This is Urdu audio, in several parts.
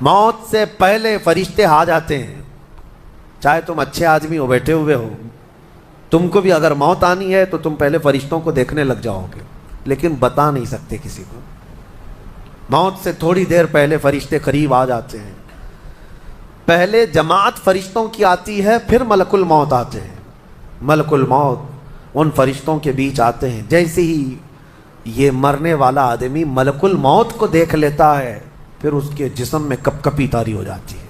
موت سے پہلے فرشتے آ جاتے ہیں. چاہے تم اچھے آدمی ہو، بیٹھے ہوئے ہو، تم کو بھی اگر موت آنی ہے تو تم پہلے فرشتوں کو دیکھنے لگ جاؤ گے، لیکن بتا نہیں سکتے کسی کو. موت سے تھوڑی دیر پہلے فرشتے قریب آ جاتے ہیں. پہلے جماعت فرشتوں کی آتی ہے، پھر ملک الموت آتے ہیں. ملک الموت ان فرشتوں کے بیچ آتے ہیں. جیسے ہی یہ مرنے والا آدمی ملک الموت کو دیکھ لیتا ہے، پھر اس کے جسم میں کپ کپی طاری ہو جاتی ہے.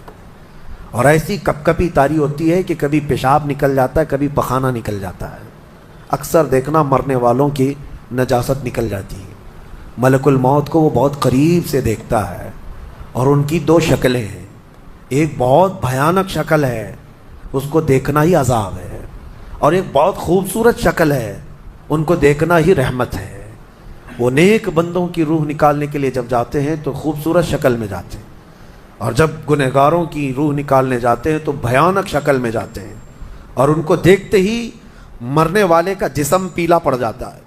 اور ایسی کپ کپی طاری ہوتی ہے کہ کبھی پیشاب نکل جاتا ہے، کبھی پخانہ نکل جاتا ہے. اکثر دیکھنا مرنے والوں کی نجاست نکل جاتی ہے. ملک الموت کو وہ بہت قریب سے دیکھتا ہے، اور ان کی دو شکلیں ہیں. ایک بہت بھیانک شکل ہے، اس کو دیکھنا ہی عذاب ہے، اور ایک بہت خوبصورت شکل ہے، ان کو دیکھنا ہی رحمت ہے. وہ نیک بندوں کی روح نکالنے کے لیے جب جاتے ہیں تو خوبصورت شکل میں جاتے ہیں، اور جب گنہگاروں کی روح نکالنے جاتے ہیں تو بھیانک شکل میں جاتے ہیں. اور ان کو دیکھتے ہی مرنے والے کا جسم پیلا پڑ جاتا ہے،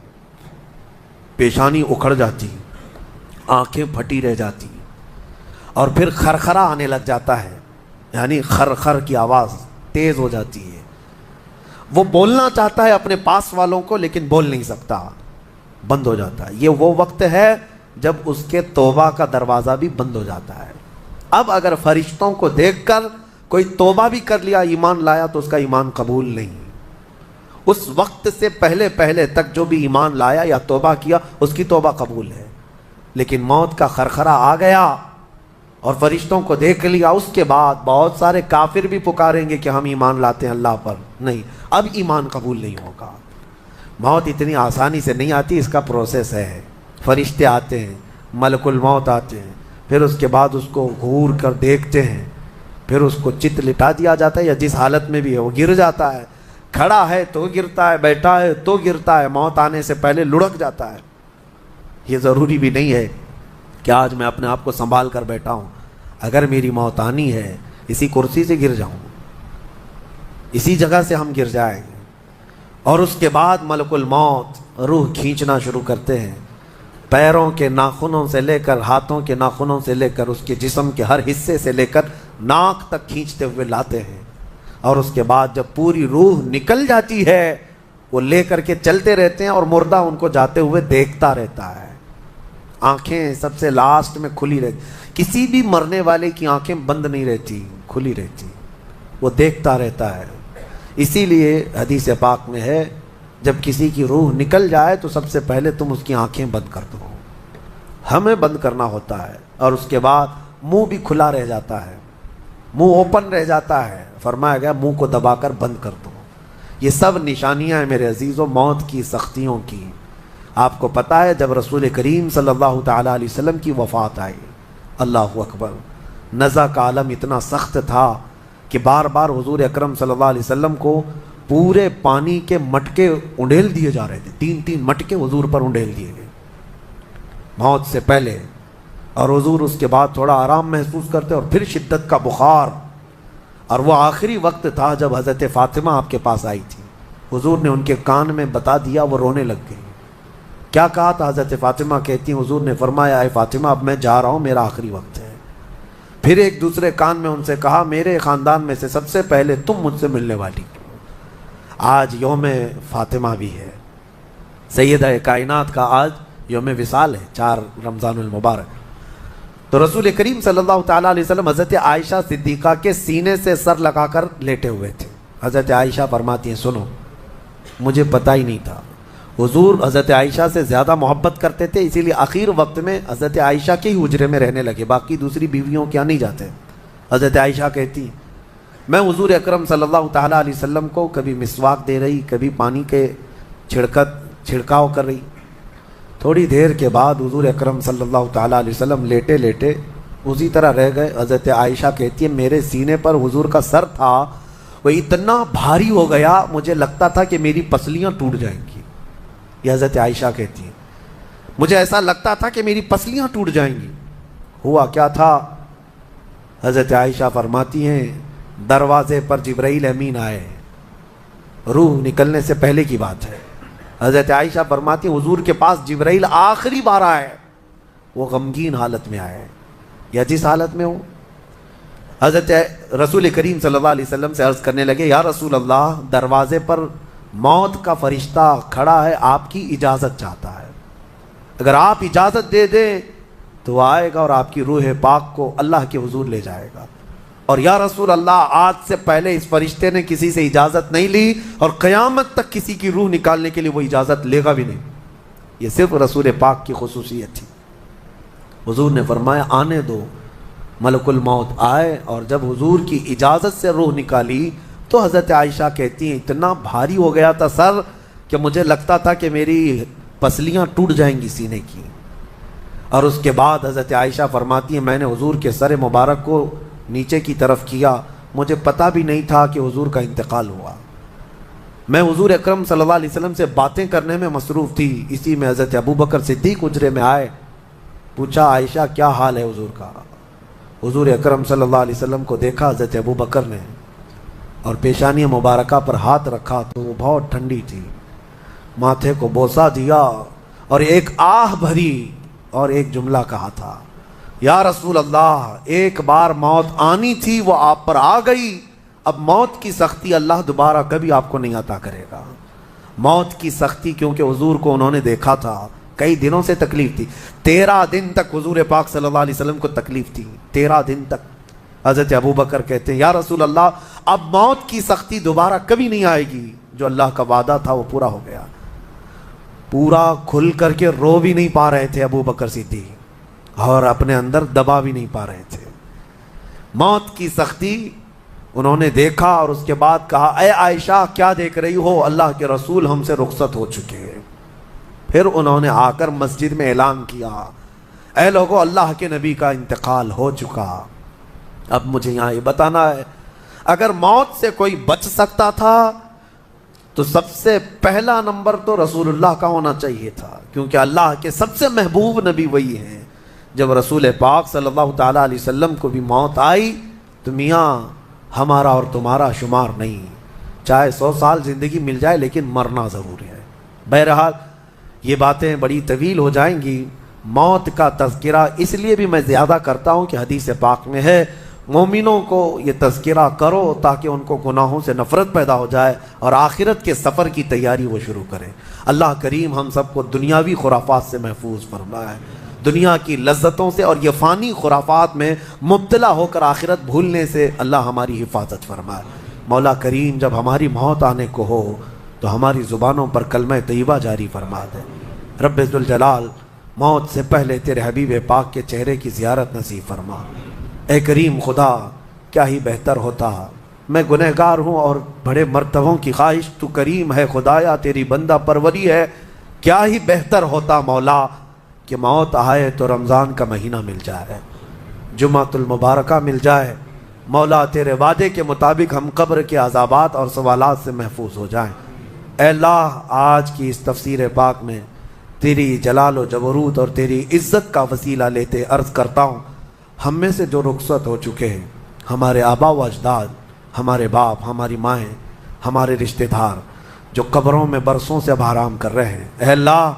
پیشانی اکھڑ جاتی، آنکھیں پھٹی رہ جاتی، اور پھر خرخرا آنے لگ جاتا ہے، یعنی خرخر کی آواز تیز ہو جاتی ہے. وہ بولنا چاہتا ہے اپنے پاس والوں کو، لیکن بول نہیں سکتا، بند ہو جاتا ہے. یہ وہ وقت ہے جب اس کے توبہ کا دروازہ بھی بند ہو جاتا ہے. اب اگر فرشتوں کو دیکھ کر کوئی توبہ بھی کر لیا، ایمان لایا، تو اس کا ایمان قبول نہیں. اس وقت سے پہلے پہلے تک جو بھی ایمان لایا یا توبہ کیا، اس کی توبہ قبول ہے. لیکن موت کا خرخرا آ گیا اور فرشتوں کو دیکھ لیا، اس کے بعد بہت سارے کافر بھی پکاریں گے کہ ہم ایمان لاتے ہیں اللہ پر. نہیں، اب ایمان قبول نہیں ہوگا. موت اتنی آسانی سے نہیں آتی، اس کا پروسیس ہے. فرشتے آتے ہیں، ملک الموت آتے ہیں، پھر اس کے بعد اس کو گھور کر دیکھتے ہیں، پھر اس کو چت لٹا دیا جاتا ہے، یا جس حالت میں بھی ہے وہ گر جاتا ہے. کھڑا ہے تو گرتا ہے، بیٹھا ہے تو گرتا ہے، موت آنے سے پہلے لڑک جاتا ہے. یہ ضروری بھی نہیں ہے کہ آج میں اپنے آپ کو سنبھال کر بیٹھا ہوں. اگر میری موت آنی ہے، اسی کرسی سے گر جاؤں، اسی جگہ سے ہم گر جائیں گے. اور اس کے بعد ملک الموت روح کھینچنا شروع کرتے ہیں. پیروں کے ناخنوں سے لے کر، ہاتھوں کے ناخنوں سے لے کر، اس کے جسم کے ہر حصے سے لے کر ناک تک کھینچتے ہوئے لاتے ہیں. اور اس کے بعد جب پوری روح نکل جاتی ہے، وہ لے کر کے چلتے رہتے ہیں، اور مردہ ان کو جاتے ہوئے دیکھتا رہتا ہے. آنکھیں سب سے لاسٹ میں کھلی رہتی. کسی بھی مرنے والے کی آنکھیں بند نہیں رہتی، کھلی رہتی، وہ دیکھتا رہتا ہے. اسی لیے حدیث پاک میں ہے، جب کسی کی روح نکل جائے تو سب سے پہلے تم اس کی آنکھیں بند کر دو. ہمیں بند کرنا ہوتا ہے، اور اس کے بعد منہ بھی کھلا رہ جاتا ہے، منہ اوپن رہ جاتا ہے. فرمایا گیا منہ کو دبا کر بند کر دو. یہ سب نشانیاں ہیں میرے عزیزوں موت کی، سختیوں کی. آپ کو پتہ ہے جب رسول کریم صلی اللہ تعالیٰ علیہ وسلم کی وفات آئی، اللہ اکبر، نزع کا عالم اتنا سخت تھا کہ بار بار حضور اکرم صلی اللہ علیہ وسلم کو پورے پانی کے مٹکے انڈیل دیے جا رہے تھے. 3 مٹکے حضور پر انڈیل دیے گئے موت سے پہلے. اور حضور اس کے بعد تھوڑا آرام محسوس کرتے، اور پھر شدت کا بخار. اور وہ آخری وقت تھا جب حضرت فاطمہ آپ کے پاس آئی تھی. حضور نے ان کے کان میں بتا دیا، وہ رونے لگ گئی. کیا کہا تھا؟ حضرت فاطمہ کہتی ہیں حضور نے فرمایا، اے فاطمہ اب میں جا رہا ہوں، میرا آخری وقت ہے. پھر ایک دوسرے کان میں ان سے کہا، میرے خاندان میں سے سب سے پہلے تم مجھ سے ملنے والی. آج یوم فاطمہ بھی ہے، سیدہ کائنات کا آج یوم وصال ہے، 4 رمضان المبارک. تو رسول کریم صلی اللہ تعالیٰ علیہ وسلم حضرت عائشہ صدیقہ کے سینے سے سر لگا کر لیٹے ہوئے تھے. حضرت عائشہ فرماتی ہیں، سنو مجھے پتہ ہی نہیں تھا. حضور حضرت عائشہ سے زیادہ محبت کرتے تھے، اسی لیے آخر وقت میں حضرت عائشہ کے ہی حجرے میں رہنے لگے، باقی دوسری بیویوں کیا نہیں جاتے. حضرت عائشہ کہتی، میں حضور اکرم صلی اللہ تعالیٰ علیہ وسلم کو کبھی مسواک دے رہی، کبھی پانی کے چھڑکاؤ کر رہی. تھوڑی دیر کے بعد حضور اکرم صلی اللہ تعالیٰ علیہ وسلم لیٹے لیٹے اسی طرح رہ گئے. حضرت عائشہ کہتی ہے، میرے سینے پر حضور کا سر تھا، وہ اتنا بھاری ہو گیا مجھے لگتا تھا کہ میری پسلیاں ٹوٹ جائیں گی. یہ حضرت عائشہ کہتی ہیں، مجھے ایسا لگتا تھا کہ میری پسلیاں ٹوٹ جائیں گی. ہوا کیا تھا؟ حضرت عائشہ فرماتی ہیں، دروازے پر جبرائیل امین آئے، روح نکلنے سے پہلے کی بات ہے. حضرت عائشہ فرماتی ہیں، حضور کے پاس جبرائیل آخری بار آئے، وہ غمگین حالت میں آئے، یا جس حالت میں ہو حضرت رسول کریم صلی اللہ علیہ وسلم سے عرض کرنے لگے یا رسول اللہ دروازے پر موت کا فرشتہ کھڑا ہے، آپ کی اجازت چاہتا ہے، اگر آپ اجازت دے دیں تو وہ آئے گا اور آپ کی روح پاک کو اللہ کے حضور لے جائے گا۔ اور یا رسول اللہ آج سے پہلے اس فرشتے نے کسی سے اجازت نہیں لی اور قیامت تک کسی کی روح نکالنے کے لیے وہ اجازت لے گا بھی نہیں، یہ صرف رسول پاک کی خصوصیت تھی۔ حضور نے فرمایا آنے دو، ملک الموت آئے، اور جب حضور کی اجازت سے روح نکالی تو حضرت عائشہ کہتی ہیں اتنا بھاری ہو گیا تھا سر کہ مجھے لگتا تھا کہ میری پسلیاں ٹوٹ جائیں گی سینے کی۔ اور اس کے بعد حضرت عائشہ فرماتی ہیں میں نے حضور کے سر مبارک کو نیچے کی طرف کیا، مجھے پتہ بھی نہیں تھا کہ حضور کا انتقال ہوا، میں حضور اکرم صلی اللہ علیہ وسلم سے باتیں کرنے میں مصروف تھی، اسی میں حضرت ابوبکر صدیق حجرے میں آئے، پوچھا عائشہ کیا حال ہے حضور کا؟ حضور اکرم صلی اللہ علیہ وسلم کو دیکھا حضرت ابوبکر نے اور پیشانی مبارکہ پر ہاتھ رکھا تو وہ بہت ٹھنڈی تھی، ماتھے کو بوسہ دیا اور ایک آہ بھری اور ایک جملہ کہا تھا یا رسول اللہ ایک بار موت آنی تھی وہ آپ پر آ گئی، اب موت کی سختی اللہ دوبارہ کبھی آپ کو نہیں عطا کرے گا۔ موت کی سختی کیونکہ حضور کو انہوں نے دیکھا تھا، کئی دنوں سے تکلیف تھی، 13 دن تک حضور پاک صلی اللہ علیہ وسلم کو تکلیف تھی، 13 دن تک۔ حضرت ابوبکر کہتے ہیں یا رسول اللہ اب موت کی سختی دوبارہ کبھی نہیں آئے گی، جو اللہ کا وعدہ تھا وہ پورا ہو گیا۔ پورا کھل کر کے رو بھی نہیں پا رہے تھے ابوبکر صدیق اور اپنے اندر دبا بھی نہیں پا رہے تھے۔ موت کی سختی انہوں نے دیکھا اور اس کے بعد کہا اے عائشہ کیا دیکھ رہی ہو، اللہ کے رسول ہم سے رخصت ہو چکے ہیں۔ پھر انہوں نے آ کر مسجد میں اعلان کیا اے لوگو اللہ کے نبی کا انتقال ہو چکا۔ اب مجھے یہاں یہ بتانا ہے اگر موت سے کوئی بچ سکتا تھا تو سب سے پہلا نمبر تو رسول اللہ کا ہونا چاہیے تھا، کیونکہ اللہ کے سب سے محبوب نبی وہی ہیں۔ جب رسول پاک صلی اللہ تعالیٰ علیہ وسلم کو بھی موت آئی تو میاں ہمارا اور تمہارا شمار نہیں، چاہے 100 سال زندگی مل جائے لیکن مرنا ضرور ہے۔ بہرحال یہ باتیں بڑی طویل ہو جائیں گی، موت کا تذکرہ اس لیے بھی میں زیادہ کرتا ہوں کہ حدیث پاک میں ہے مومنوں کو یہ تذکرہ کرو تاکہ ان کو گناہوں سے نفرت پیدا ہو جائے اور آخرت کے سفر کی تیاری وہ شروع کریں۔ اللہ کریم ہم سب کو دنیاوی خرافات سے محفوظ فرمائے، دنیا کی لذتوں سے اور یہ فانی خرافات میں مبتلا ہو کر آخرت بھولنے سے اللہ ہماری حفاظت فرمائے۔ مولا کریم جب ہماری موت آنے کو ہو تو ہماری زبانوں پر کلمہ طیبہ جاری فرما دے۔ رب ذوالجلال موت سے پہلے تیرے حبیب پاک کے چہرے کی زیارت نصیب فرما۔ اے کریم خدا کیا ہی بہتر ہوتا، میں گنہگار ہوں اور بڑے مرتبوں کی خواہش، تو کریم ہے خدایا تیری بندہ پروری ہے، کیا ہی بہتر ہوتا مولا کہ موت آئے تو رمضان کا مہینہ مل جائے، جمعۃ المبارکہ مل جائے، مولا تیرے وعدے کے مطابق ہم قبر کے عذابات اور سوالات سے محفوظ ہو جائیں۔ اے اللہ آج کی اس تفسیر پاک میں تیری جلال و جبروت اور تیری عزت کا وسیلہ لیتے عرض کرتا ہوں ہم میں سے جو رخصت ہو چکے ہیں، ہمارے آبا و اجداد، ہمارے باپ، ہماری مائیں، ہمارے رشتہ دار جو قبروں میں برسوں سے اب آرام کر رہے ہیں، اے اللہ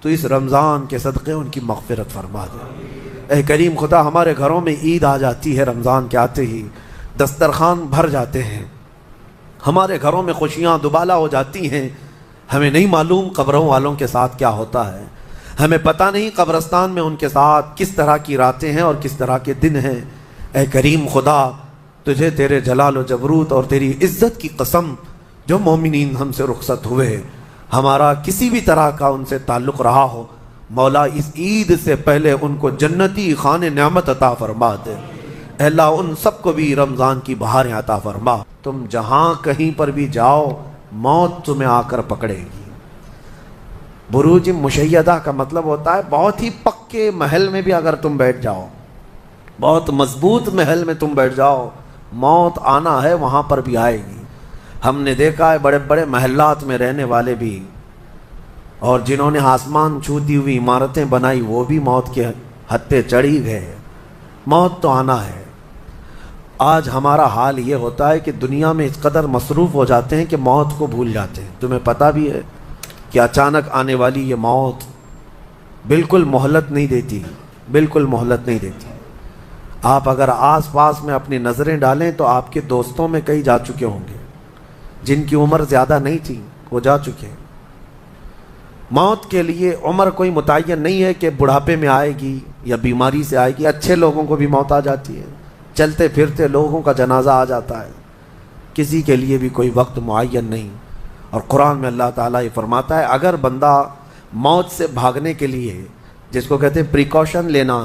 تو اس رمضان کے صدقے ان کی مغفرت فرما دے۔ اے کریم خدا ہمارے گھروں میں عید آ جاتی ہے، رمضان کے آتے ہی دسترخوان بھر جاتے ہیں، ہمارے گھروں میں خوشیاں دوبالا ہو جاتی ہیں، ہمیں نہیں معلوم قبروں والوں کے ساتھ کیا ہوتا ہے، ہمیں پتہ نہیں قبرستان میں ان کے ساتھ کس طرح کی راتیں ہیں اور کس طرح کے دن ہیں۔ اے کریم خدا تجھے تیرے جلال و جبروت اور تیری عزت کی قسم جو مومنین ہم سے رخصت ہوئے ہمارا کسی بھی طرح کا ان سے تعلق رہا ہو، مولا اس عید سے پہلے ان کو جنتی خان نعمت عطا فرما دے۔ اے اللہ ان سب کو بھی رمضان کی بہاریں عطا فرما۔ تم جہاں کہیں پر بھی جاؤ موت تمہیں آ کر پکڑے گی۔ بروج مشیدہ کا مطلب ہوتا ہے بہت ہی پکے محل میں بھی اگر تم بیٹھ جاؤ، بہت مضبوط محل میں تم بیٹھ جاؤ، موت آنا ہے وہاں پر بھی آئے گی۔ ہم نے دیکھا ہے بڑے بڑے محلات میں رہنے والے بھی اور جنہوں نے آسمان چھوتی ہوئی عمارتیں بنائی وہ بھی موت کے ہتھے چڑھی گئے۔ موت تو آنا ہے۔ آج ہمارا حال یہ ہوتا ہے کہ دنیا میں اس قدر مصروف ہو جاتے ہیں کہ موت کو بھول جاتے ہیں۔ تمہیں پتہ بھی ہے کہ اچانک آنے والی یہ موت بالکل مہلت نہیں دیتی، بالکل مہلت نہیں دیتی۔ آپ اگر آس پاس میں اپنی نظریں ڈالیں تو آپ کے دوستوں میں کئی جا چکے ہوں گے، جن کی عمر زیادہ نہیں تھی وہ جا چکے۔ موت کے لیے عمر کوئی متعین نہیں ہے کہ بڑھاپے میں آئے گی یا بیماری سے آئے گی، اچھے لوگوں کو بھی موت آ جاتی ہے، چلتے پھرتے لوگوں کا جنازہ آ جاتا ہے، کسی کے لیے بھی کوئی وقت معین نہیں۔ اور قرآن میں اللہ تعالیٰ یہ فرماتا ہے اگر بندہ موت سے بھاگنے کے لیے، جس کو کہتے ہیں پریکاشن لینا،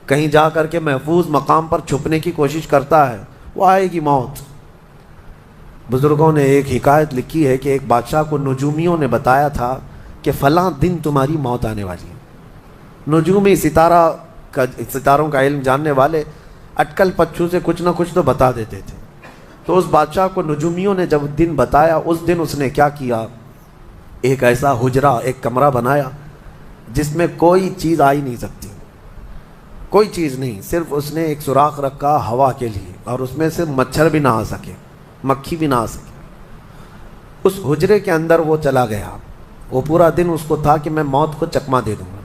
کہیں جا کر کے محفوظ مقام پر چھپنے کی کوشش کرتا ہے، وہ آئے گی موت۔ بزرگوں نے ایک حکایت لکھی ہے کہ ایک بادشاہ کو نجومیوں نے بتایا تھا کہ فلاں دن تمہاری موت آنے والی ہے۔ نجومی ستاروں کا علم جاننے والے اٹکل پچھو سے کچھ نہ کچھ تو بتا دیتے تھے۔ تو اس بادشاہ کو نجومیوں نے جب دن بتایا، اس دن اس نے کیا کیا، ایک ایسا حجرہ، ایک کمرہ بنایا جس میں کوئی چیز آ ہی نہیں سکتی، کوئی چیز نہیں، صرف اس نے ایک سوراخ رکھا ہوا کے لیے، اور اس میں سے مچھر بھی نہ آ سکے، مکھی بھی نہ آ سکے۔ اس حجرے کے اندر وہ چلا گیا، وہ پورا دن اس کو تھا کہ میں موت کو چکما دے دوں گا،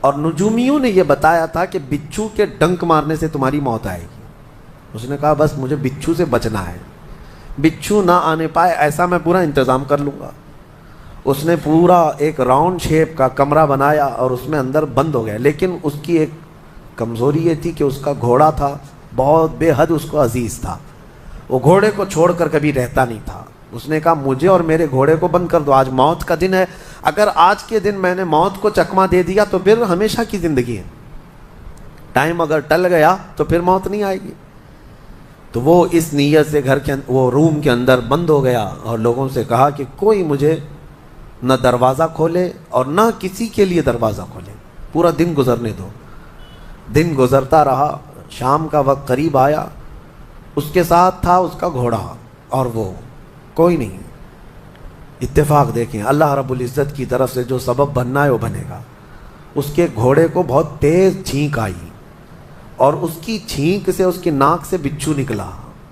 اور نجومیوں نے یہ بتایا تھا کہ بچھو کے ڈنک مارنے سے تمہاری موت آئے گی۔ اس نے کہا بس مجھے بچھو سے بچنا ہے، بچھو نہ آنے پائے ایسا میں پورا انتظام کر لوں گا۔ اس نے پورا ایک راؤنڈ شیپ کا کمرہ بنایا اور اس میں اندر بند ہو گیا، لیکن اس کی ایک کمزوری یہ تھی کہ اس کا گھوڑا تھا، بہت بے حد اس کو عزیز تھا، وہ گھوڑے کو چھوڑ کر کبھی رہتا نہیں تھا۔ اس نے کہا مجھے اور میرے گھوڑے کو بند کر دو، آج موت کا دن ہے، اگر آج کے دن میں نے موت کو چکما دے دیا تو پھر ہمیشہ کی زندگی ہے، ٹائم اگر ٹل گیا تو پھر موت نہیں آئے گی۔ تو وہ اس نیت سے وہ روم کے اندر بند ہو گیا اور لوگوں سے کہا کہ کوئی مجھے نہ دروازہ کھولے اور نہ کسی کے لیے دروازہ کھولے، پورا دن گزرنے دو۔ دن گزرتا رہا، شام کا وقت قریب آیا، اس کے ساتھ تھا اس کا گھوڑا اور وہ کوئی نہیں۔ اتفاق دیکھیں، اللہ رب العزت کی طرف سے جو سبب بننا ہے وہ بنے گا۔ اس کے گھوڑے کو بہت تیز چھینک آئی اور اس کی چھینک سے اس کی ناک سے بچھو نکلا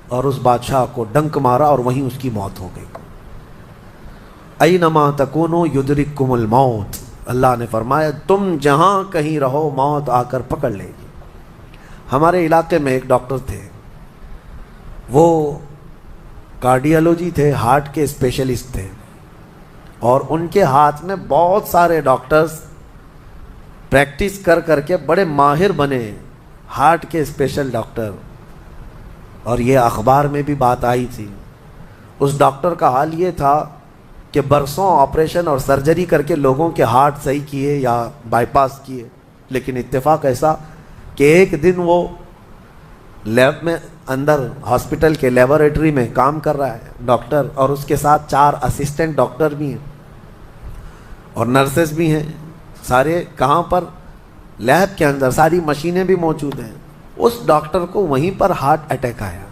اور اس بادشاہ کو ڈنک مارا اور وہیں اس کی موت ہو گئی۔ اینما تکونوا یدرککم الموت، اللہ نے فرمایا تم جہاں کہیں رہو موت آ کر پکڑ لے گی۔ ہمارے علاقے میں ایک ڈاکٹر تھے، وہ کارڈیالوجی تھے، ہارٹ کے اسپیشلسٹ تھے، اور ان کے ہاتھ میں بہت سارے ڈاکٹرز پریکٹس کر کر کے بڑے ماہر بنے، ہارٹ کے اسپیشل ڈاکٹر۔ اور یہ اخبار میں بھی بات آئی تھی۔ اس ڈاکٹر کا حال یہ تھا کہ برسوں آپریشن اور سرجری کر کے لوگوں کے ہارٹ صحیح کیے یا بائی پاس کیے، لیکن اتفاق ایسا کہ ایک دن وہ لیب میں اندر ہاسپٹل کے لیبارٹری میں کام کر رہا ہے ڈاکٹر، اور اس کے ساتھ 4 اسسٹنٹ ڈاکٹر بھی ہیں اور نرسز بھی ہیں، سارے کہاں پر، لیب کے اندر، ساری مشینیں بھی موجود ہیں۔ اس ڈاکٹر کو وہیں پر ہارٹ اٹیک آیا،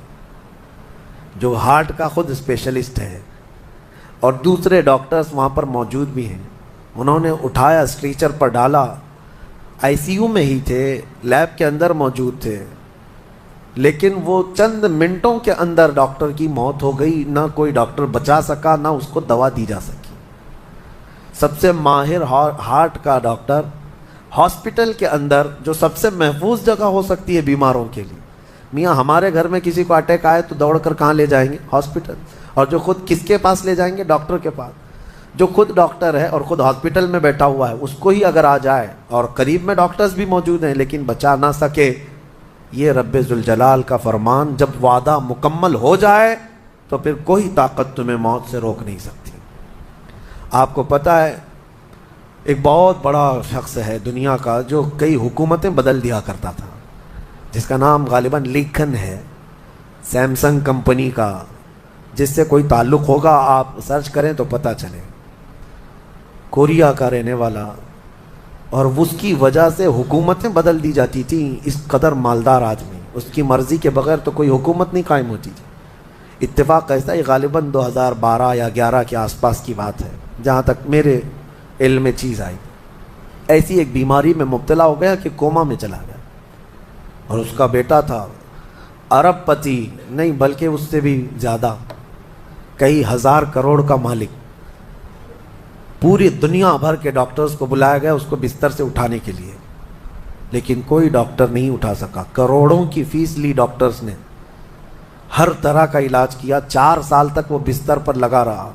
جو ہارٹ کا خود اسپیشلسٹ ہے، اور دوسرے ڈاکٹرز وہاں پر موجود بھی ہیں۔ انہوں نے اٹھایا، اسٹریچر پر ڈالا، آئی سی یو میں ہی تھے، لیب کے اندر موجود تھے، لیکن وہ چند منٹوں کے اندر ڈاکٹر کی موت ہو گئی۔ نہ کوئی ڈاکٹر بچا سکا، نہ اس کو دوا دی جا سکی۔ سب سے ماہر ہارٹ کا ڈاکٹر ہاسپٹل کے اندر، جو سب سے محفوظ جگہ ہو سکتی ہے بیماروں کے لیے۔ میاں ہمارے گھر میں کسی کو اٹیک آئے تو دوڑ کر کہاں لے جائیں گے؟ ہاسپٹل۔ اور جو خود کس کے پاس لے جائیں گے؟ ڈاکٹر کے پاس۔ جو خود ڈاکٹر ہے اور خود ہاسپٹل میں بیٹھا ہوا ہے، اس کو ہی اگر آ جائے، اور قریب میں ڈاکٹرز بھی موجود ہیں لیکن بچا نہ سکے، یہ رب ذوالجلال کا فرمان، جب وعدہ مکمل ہو جائے تو پھر کوئی طاقت تمہیں موت سے روک نہیں سکتی۔ آپ کو پتہ ہے ایک بہت بڑا شخص ہے دنیا کا جو کئی حکومتیں بدل دیا کرتا تھا، جس کا نام غالباً لنکن ہے، سیمسنگ کمپنی کا، جس سے کوئی تعلق ہوگا آپ سرچ کریں تو پتہ چلے، کوریا کا رہنے والا، اور اس کی وجہ سے حکومتیں بدل دی جاتی تھیں۔ اس قدر مالدار آدمی، اس کی مرضی کے بغیر تو کوئی حکومت نہیں قائم ہوتی تھی۔ اتفاق ایسا ہی غالباً 2012 یا 11 کے آس پاس کی بات ہے، جہاں تک میرے علم میں چیز آئی۔ ایسی ایک بیماری میں مبتلا ہو گیا کہ کوما میں چلا گیا، اور اس کا بیٹا تھا ارب پتی، نہیں بلکہ اس سے بھی زیادہ، کئی ہزار کروڑ کا مالک۔ پوری دنیا بھر کے ڈاکٹرز کو بلایا گیا اس کو بستر سے اٹھانے کے لیے، لیکن کوئی ڈاکٹر نہیں اٹھا سکا. کروڑوں کی فیس لی ڈاکٹرز نے, ہر طرح کا علاج کیا, 4 سال تک وہ بستر پر لگا رہا,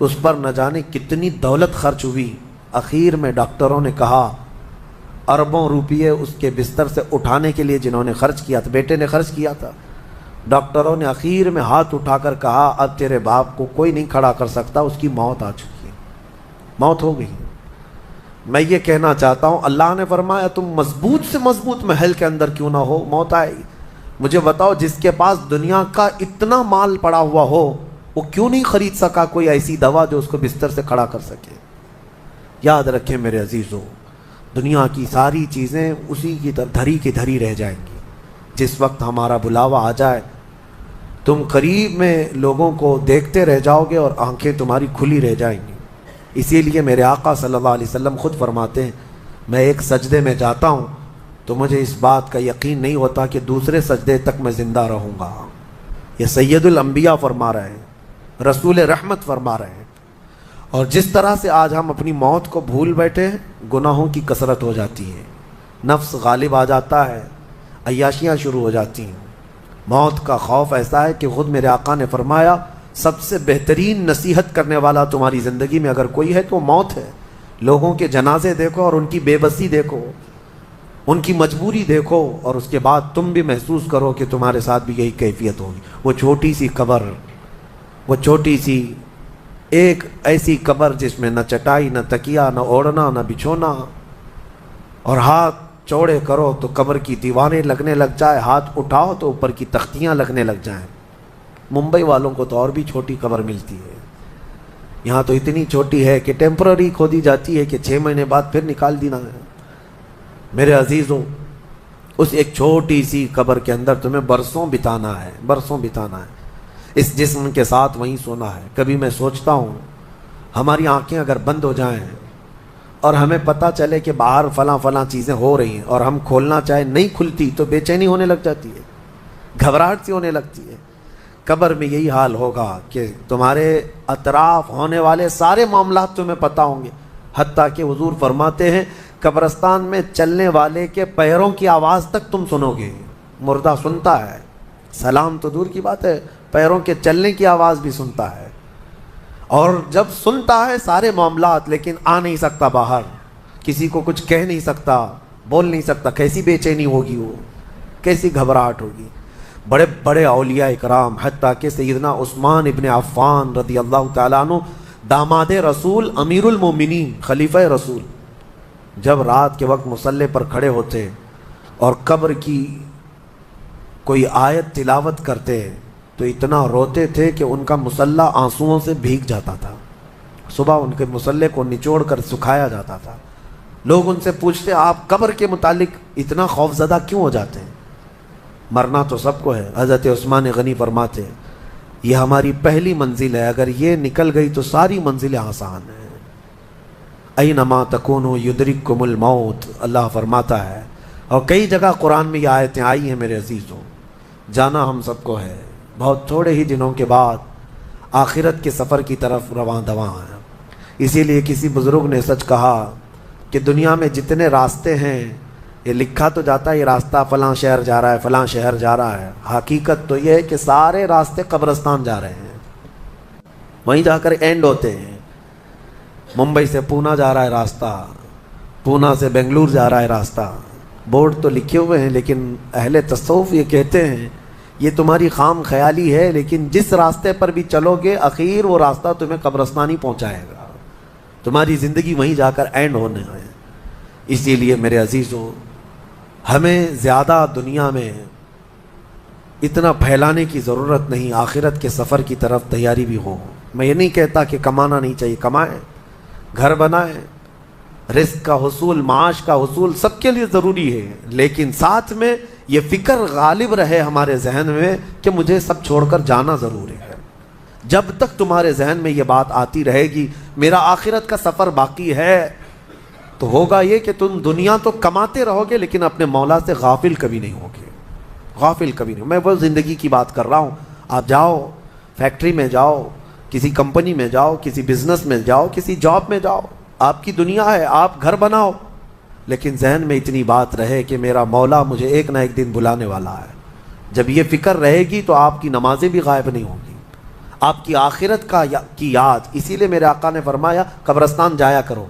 اس پر نہ جانے کتنی دولت خرچ ہوئی. اخیر میں ڈاکٹروں نے کہا, اربوں روپیے اس کے بستر سے اٹھانے کے لیے جنہوں نے خرچ کیا تھا, بیٹے نے خرچ کیا تھا, ڈاکٹروں نے اخیر میں ہاتھ اٹھا کر کہا اب تیرے باپ کو کوئی نہیں کھڑا کر سکتا, اس کی موت آ چکی ہے, موت ہو گئی. میں یہ کہنا چاہتا ہوں, اللہ نے فرمایا تم مضبوط سے مضبوط محل کے اندر کیوں نہ ہو, موت آئے گی. مجھے بتاؤ, جس کے پاس دنیا کا اتنا مال پڑا ہوا ہو, وہ کیوں نہیں خرید سکا کوئی ایسی دوا جو اس کو بستر سے کھڑا کر سکے؟ یاد رکھیں میرے عزیزو, دنیا کی ساری چیزیں اسی کی دھری کی دھری رہ جائیں گی. جس وقت ہمارا بلاوا آ جائے, تم قریب میں لوگوں کو دیکھتے رہ جاؤ گے اور آنکھیں تمہاری کھلی رہ جائیں گی. اسی لیے میرے آقا صلی اللہ علیہ وسلم خود فرماتے ہیں, میں ایک سجدے میں جاتا ہوں تو مجھے اس بات کا یقین نہیں ہوتا کہ دوسرے سجدے تک میں زندہ رہوں گا. یہ سید الانبیاء فرما رہے ہیں, رسول رحمت فرما رہے ہیں. اور جس طرح سے آج ہم اپنی موت کو بھول بیٹھے ہیں, گناہوں کی کثرت ہو جاتی ہے, نفس غالب آ جاتا ہے, عیاشیاں شروع ہو جاتی ہیں. موت کا خوف ایسا ہے کہ خود میرے آقا نے فرمایا, سب سے بہترین نصیحت کرنے والا تمہاری زندگی میں اگر کوئی ہے تو موت ہے. لوگوں کے جنازے دیکھو اور ان کی بے بسی دیکھو, ان کی مجبوری دیکھو, اور اس کے بعد تم بھی محسوس کرو کہ تمہارے ساتھ بھی یہی کیفیت ہوگی. وہ چھوٹی سی قبر, وہ چھوٹی سی ایک ایسی قبر جس میں نہ چٹائی, نہ تکیا, نہ اوڑھنا, نہ بچھونا, اور ہاتھ چوڑے کرو تو قبر کی دیواریں لگنے لگ جائے, ہاتھ اٹھاؤ تو اوپر کی تختیاں لگنے لگ جائیں. ممبئی والوں کو تو اور بھی چھوٹی قبر ملتی ہے, یہاں تو اتنی چھوٹی ہے کہ ٹیمپرری کھودی جاتی ہے کہ 6 مہینے بعد پھر نکال دینا ہے. میرے عزیزوں, اس ایک چھوٹی سی قبر کے اندر تمہیں برسوں بتانا ہے, برسوں بتانا ہے. اس جسم کے ساتھ وہیں سونا ہے. کبھی میں سوچتا ہوں, ہماری آنکھیں اگر بند ہو جائیں اور ہمیں پتہ چلے کہ باہر فلاں فلاں چیزیں ہو رہی ہیں اور ہم کھولنا چاہیں نہیں کھلتی, تو بے چینی ہونے لگ جاتی ہے, گھبراہٹ سی ہونے لگتی ہے. قبر میں یہی حال ہوگا کہ تمہارے اطراف ہونے والے سارے معاملات تمہیں پتہ ہوں گے. حتیٰ کہ حضور فرماتے ہیں, قبرستان میں چلنے والے کے پیروں کی آواز تک تم سنو گے. مردہ سنتا ہے, سلام تو دور کی بات ہے, پیروں کے چلنے کی آواز بھی سنتا ہے. اور جب سنتا ہے سارے معاملات, لیکن آ نہیں سکتا باہر, کسی کو کچھ کہہ نہیں سکتا, بول نہیں سکتا. کیسی بے چینی ہوگی وہ, کیسی گھبراہٹ ہوگی. بڑے بڑے اولیاء اکرام, حتیٰ کہ سیدنا عثمان ابن عفان رضی اللہ تعالیٰ عنہ, داماد رسول, امیر المومنین, خلیفہ رسول, جب رات کے وقت مصلی پر کھڑے ہوتے اور قبر کی کوئی آیت تلاوت کرتے تو اتنا روتے تھے کہ ان کا مصلی آنسوؤں سے بھیگ جاتا تھا. صبح ان کے مصلی کو نچوڑ کر سکھایا جاتا تھا. لوگ ان سے پوچھتے, آپ قبر کے متعلق اتنا خوفزدہ کیوں ہو جاتے ہیں؟ مرنا تو سب کو ہے. حضرت عثمان غنی فرماتے, یہ ہماری پہلی منزل ہے, اگر یہ نکل گئی تو ساری منزلیں آسان ہیں. اینما تکونوا یدرککم الموت, اللہ فرماتا ہے. اور کئی جگہ قرآن میں یہ آیتیں آئی ہیں میرے عزیزوں. جانا ہم سب کو ہے, بہت تھوڑے ہی دنوں کے بعد آخرت کے سفر کی طرف رواں دواں ہیں. اسی لیے کسی بزرگ نے سچ کہا کہ دنیا میں جتنے راستے ہیں, یہ لکھا تو جاتا ہے یہ راستہ فلاں شہر جا رہا ہے, فلاں شہر جا رہا ہے, حقیقت تو یہ ہے کہ سارے راستے قبرستان جا رہے ہیں, وہیں جا کر اینڈ ہوتے ہیں. ممبئی سے پونا جا رہا ہے راستہ, پونا سے بنگلور جا رہا ہے راستہ. بورڈ تو لکھے ہوئے ہیں, لیکن اہل تصوف یہ کہتے ہیں یہ تمہاری خام خیالی ہے, لیکن جس راستے پر بھی چلو گے اخیر وہ راستہ تمہیں قبرستان ہی پہنچائے گا. تمہاری زندگی وہیں جا کر اینڈ ہونے ہے. اسی لیے میرے عزیزوں, ہمیں زیادہ دنیا میں اتنا پھیلانے کی ضرورت نہیں, آخرت کے سفر کی طرف تیاری بھی ہو. میں یہ نہیں کہتا کہ کمانا نہیں چاہیے, کمائیں, گھر بنائیں, رزق کا حصول, معاش کا حصول سب کے لیے ضروری ہے, لیکن ساتھ میں یہ فکر غالب رہے ہمارے ذہن میں کہ مجھے سب چھوڑ کر جانا ضروری ہے. جب تک تمہارے ذہن میں یہ بات آتی رہے گی میرا آخرت کا سفر باقی ہے, تو ہوگا یہ کہ تم دنیا تو کماتے رہو گے لیکن اپنے مولا سے غافل کبھی نہیں ہوگے, غافل کبھی نہیں. میں وہ زندگی کی بات کر رہا ہوں. آپ جاؤ, فیکٹری میں جاؤ, کسی کمپنی میں جاؤ, کسی بزنس میں جاؤ, کسی جاب میں جاؤ, آپ کی دنیا ہے, آپ گھر بناؤ, لیکن ذہن میں اتنی بات رہے کہ میرا مولا مجھے ایک نہ ایک دن بلانے والا ہے. جب یہ فکر رہے گی تو آپ کی نمازیں بھی غائب نہیں ہوں گی، آپ کی آخرت کی یاد. اسی لیے میرے آقا نے فرمایا قبرستان جایا کرو.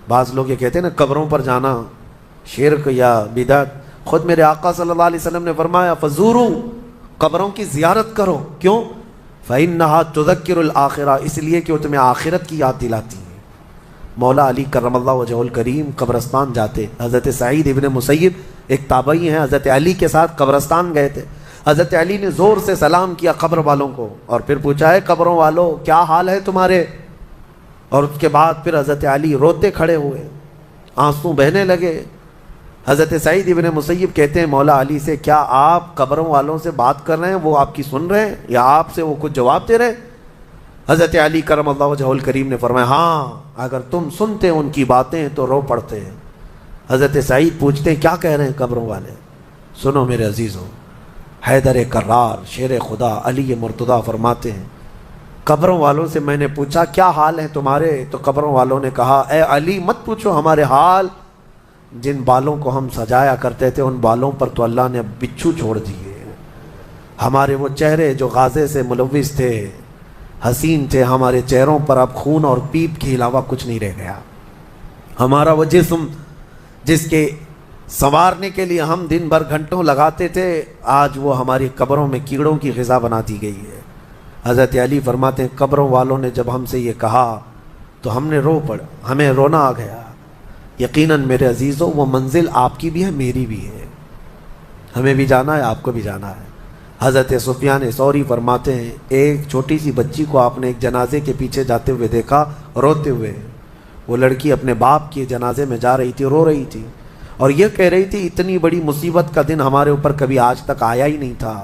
بعض لوگ یہ کہتے ہیں نا قبروں پر جانا شرک یا بدعت. خود میرے آقا صلی اللہ علیہ وسلم نے فرمایا فزورو، قبروں کی زیارت کرو. کیوں؟ فإنها تذکر الآخرہ، اس لیے کہ وہ تمہیں آخرت کی یاد دلاتی ہیں. مولا علی کرم اللہ وجہہ الکریم قبرستان جاتے. حضرت سعید ابن مسیب ایک تابعی ہیں، حضرت علی کے ساتھ قبرستان گئے تھے. حضرت علی نے زور سے سلام کیا قبر والوں کو اور پھر پوچھا ہے قبروں والوں کیا حال ہے تمہارے. اور اس کے بعد پھر حضرت علی روتے کھڑے ہوئے، آنسو بہنے لگے. حضرت سعید ابن مسیب کہتے ہیں مولا علی سے کیا آپ قبروں والوں سے بات کر رہے ہیں، وہ آپ کی سن رہے ہیں یا آپ سے وہ کچھ جواب دے رہے ہیں؟ حضرت علی کرم اللہ وجہہ الکریم نے فرمایا ہاں، اگر تم سنتے ان کی باتیں تو رو پڑتے ہیں. حضرت سعید پوچھتے ہیں کیا کہہ رہے ہیں قبروں والے؟ سنو میرے عزیزوں، حیدر کرار شیر خدا علی مرتضیٰ فرماتے ہیں قبروں والوں سے میں نے پوچھا کیا حال ہیں تمہارے، تو قبروں والوں نے کہا اے علی مت پوچھو ہمارے حال، جن بالوں کو ہم سجایا کرتے تھے ان بالوں پر تو اللہ نے بچھو چھوڑ دیے. ہمارے وہ چہرے جو غازے سے ملوث تھے، حسین تھے، ہمارے چہروں پر اب خون اور پیپ کے علاوہ کچھ نہیں رہ گیا. ہمارا وہ جسم جس کے سنوارنے کے لیے ہم دن بھر گھنٹوں لگاتے تھے، آج وہ ہماری قبروں میں کیڑوں کی غذا بنا دی گئی ہے. حضرت علی فرماتے ہیں قبروں والوں نے جب ہم سے یہ کہا تو ہم نے رو پڑا، ہمیں رونا آ گیا. یقیناً میرے عزیزوں وہ منزل آپ کی بھی ہے میری بھی ہے، ہمیں بھی جانا ہے آپ کو بھی جانا ہے. حضرت سفیان ثوری فرماتے ہیں ایک چھوٹی سی بچی کو آپ نے ایک جنازے کے پیچھے جاتے ہوئے دیکھا روتے ہوئے. وہ لڑکی اپنے باپ کے جنازے میں جا رہی تھی، رو رہی تھی اور یہ کہہ رہی تھی اتنی بڑی مصیبت کا دن ہمارے اوپر کبھی آج تک آیا ہی نہیں تھا.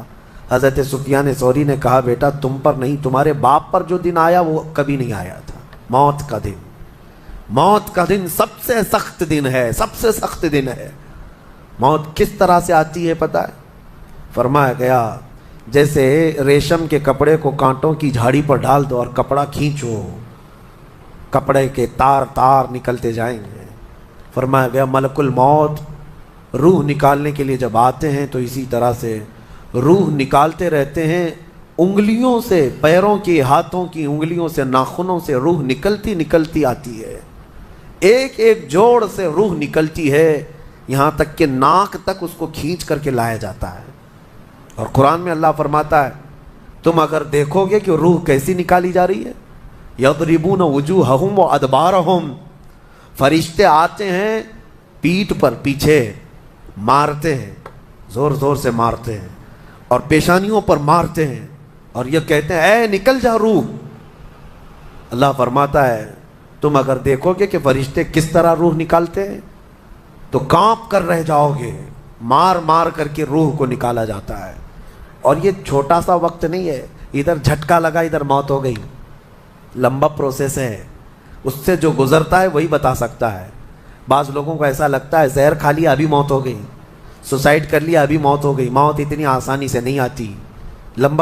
حضرت سفیان ثوری نے کہا بیٹا تم پر نہیں، تمہارے باپ پر جو دن آیا وہ کبھی نہیں آیا تھا. موت کا دن، موت کا دن سب سے سخت دن ہے، سب سے سخت دن ہے. موت کس طرح سے آتی ہے پتہ ہے؟ فرمایا گیا جیسے ریشم کے کپڑے کو کانٹوں کی جھاڑی پر ڈال دو اور کپڑا کھینچو، کپڑے کے تار تار نکلتے جائیں گے. فرمایا گیا ملک الموت روح نکالنے کے لیے جب آتے ہیں تو اسی طرح سے روح نکالتے رہتے ہیں. انگلیوں سے، پیروں کی، ہاتھوں کی انگلیوں سے، ناخنوں سے روح نکلتی نکلتی آتی ہے. ایک ایک جوڑ سے روح نکلتی ہے، یہاں تک کہ ناک تک اس کو کھینچ کر کے لایا جاتا ہے. اور قرآن میں اللہ فرماتا ہے تم اگر دیکھو گے کہ روح کیسی نکالی جا رہی ہے. یضربون وجوہہم وادبارہم، فرشتے آتے ہیں پیٹھ پر، پیچھے مارتے ہیں، زور زور سے مارتے ہیں اور پیشانیوں پر مارتے ہیں اور یہ کہتے ہیں اے نکل جا روح. اللہ فرماتا ہے تم اگر دیکھو گے کہ فرشتے کس طرح روح نکالتے ہیں تو کانپ کر رہ جاؤ گے. مار مار کر کے روح کو نکالا جاتا ہے. اور یہ چھوٹا سا وقت نہیں ہے، ادھر جھٹکا لگا ادھر موت ہو گئی. لمبا پروسیس ہے، اس سے جو گزرتا ہے وہی بتا سکتا ہے. بعض لوگوں کو ایسا لگتا ہے زہر کھا لیا ابھی موت ہو گئی، سوسائڈ کر لیا ابھی موت ہو گئی. موت اتنی آسانی سے نہیں آتی، لمبا